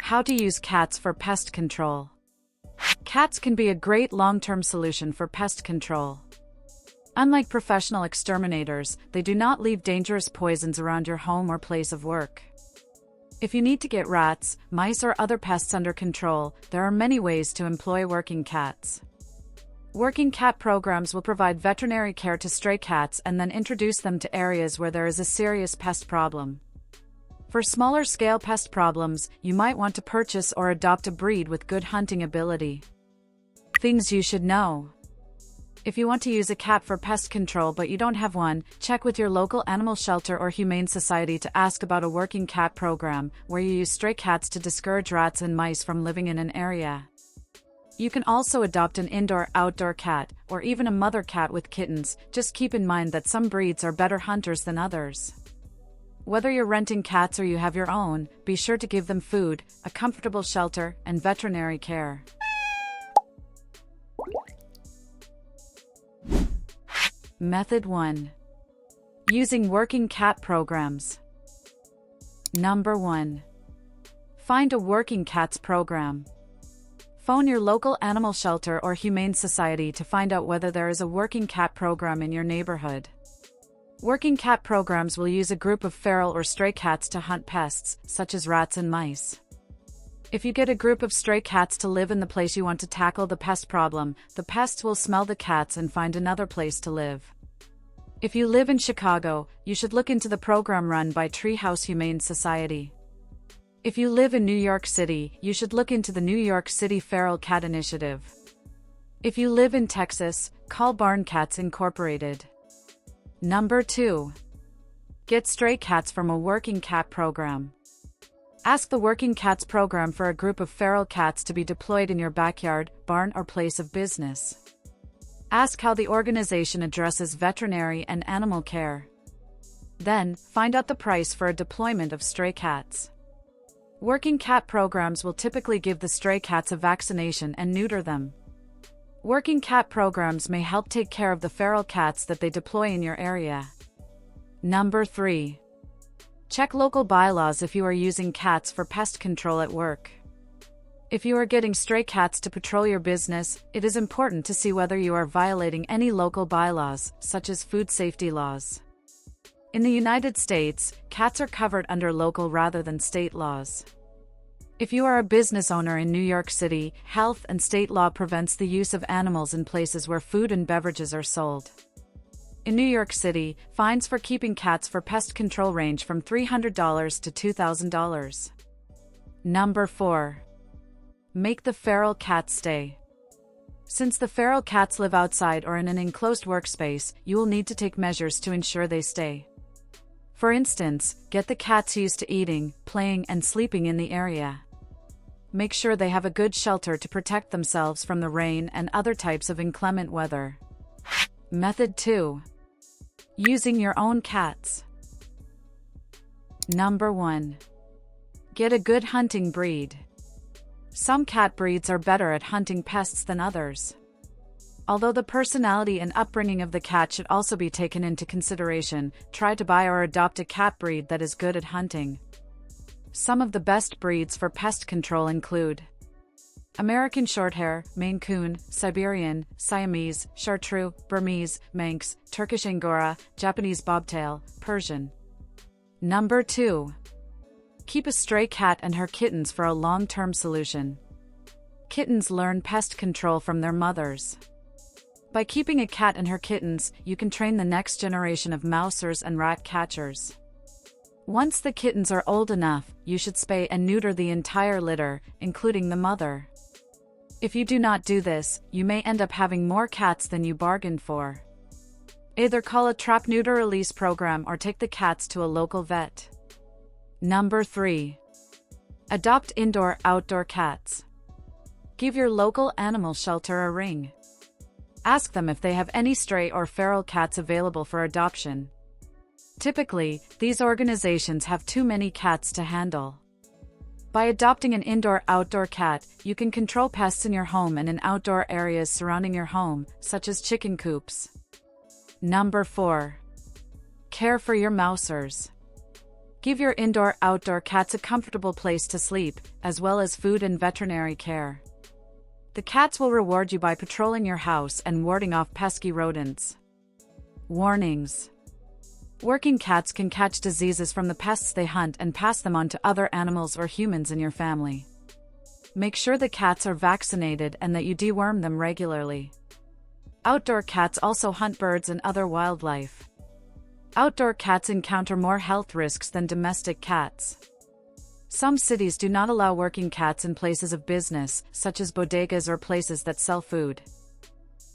How to use cats for pest control. Cats can be a great long-term solution for pest control. Unlike professional exterminators, they do not leave dangerous poisons around your home or place of work. If you need to get rats, mice or other pests under control, there are many ways to employ working cats. Working cat programs will provide veterinary care to stray cats and then introduce them to areas where there is a serious pest problem. For smaller-scale pest problems, you might want to purchase or adopt a breed with good hunting ability. Things you should know. If you want to use a cat for pest control but you don't have one, check with your local animal shelter or humane society to ask about a working cat program, where you use stray cats to discourage rats and mice from living in an area. You can also adopt an indoor-outdoor cat, or even a mother cat with kittens. Just keep in mind that some breeds are better hunters than others. Whether you're renting cats or you have your own, be sure to give them food, a comfortable shelter, and veterinary care. Method 1. Using working cat programs. Number 1. Find a working cats program. Phone your local animal shelter or humane society to find out whether there is a working cat program in your neighborhood. Working cat programs will use a group of feral or stray cats to hunt pests, such as rats and mice. If you get a group of stray cats to live in the place you want to tackle the pest problem, the pests will smell the cats and find another place to live. If you live in Chicago, you should look into the program run by Treehouse Humane Society. If you live in New York City, you should look into the New York City Feral Cat Initiative. If you live in Texas, call Barn Cats Incorporated. Number 2. Get stray cats from a working cat program. Ask the Working Cats program for a group of feral cats to be deployed in your backyard, barn, or place of business. Ask how the organization addresses veterinary and animal care. Then, find out the price for a deployment of stray cats. Working cat programs will typically give the stray cats a vaccination and neuter them. Working cat programs may help take care of the feral cats that they deploy in your area. Number 3. Check local bylaws if you are using cats for pest control at work. If you are getting stray cats to patrol your business, it is important to see whether you are violating any local bylaws, such as food safety laws. In the United States, cats are covered under local rather than state laws. If you are a business owner in New York City, health and state law prevents the use of animals in places where food and beverages are sold. In New York City, fines for keeping cats for pest control range from $300 to $2,000. Number 4. Make the feral cat stay. Since the feral cats live outside or in an enclosed workspace, you will need to take measures to ensure they stay. For instance, get the cats used to eating, playing, and sleeping in the area. Make sure they have a good shelter to protect themselves from the rain and other types of inclement weather. Method 2. Using your own cats. Number 1. Get a good hunting breed. Some cat breeds are better at hunting pests than others. Although the personality and upbringing of the cat should also be taken into consideration, try to buy or adopt a cat breed that is good at hunting. Some of the best breeds for pest control include American Shorthair, Maine Coon, Siberian, Siamese, Chartreux, Burmese, Manx, Turkish Angora, Japanese Bobtail, Persian. Number 2. Keep a stray cat and her kittens for a long-term solution. Kittens learn pest control from their mothers. By keeping a cat and her kittens, you can train the next generation of mousers and rat catchers. Once the kittens are old enough, you should spay and neuter the entire litter, including the mother. If you do not do this, you may end up having more cats than you bargained for. Either call a trap-neuter release program or take the cats to a local vet. Number 3. Adopt indoor-outdoor cats. Give your local animal shelter a ring. Ask them if they have any stray or feral cats available for adoption. Typically, these organizations have too many cats to handle. By adopting an indoor-outdoor cat, you can control pests in your home and in outdoor areas surrounding your home, such as chicken coops. Number 4. Care for your mousers. Give your indoor-outdoor cats a comfortable place to sleep, as well as food and veterinary care. The cats will reward you by patrolling your house and warding off pesky rodents. Warnings. Working cats can catch diseases from the pests they hunt and pass them on to other animals or humans in your family. Make sure the cats are vaccinated and that you deworm them regularly. Outdoor cats also hunt birds and other wildlife. Outdoor cats encounter more health risks than domestic cats. Some cities do not allow working cats in places of business, such as bodegas or places that sell food.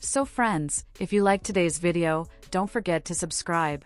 So friends, if you liked today's video, don't forget to subscribe.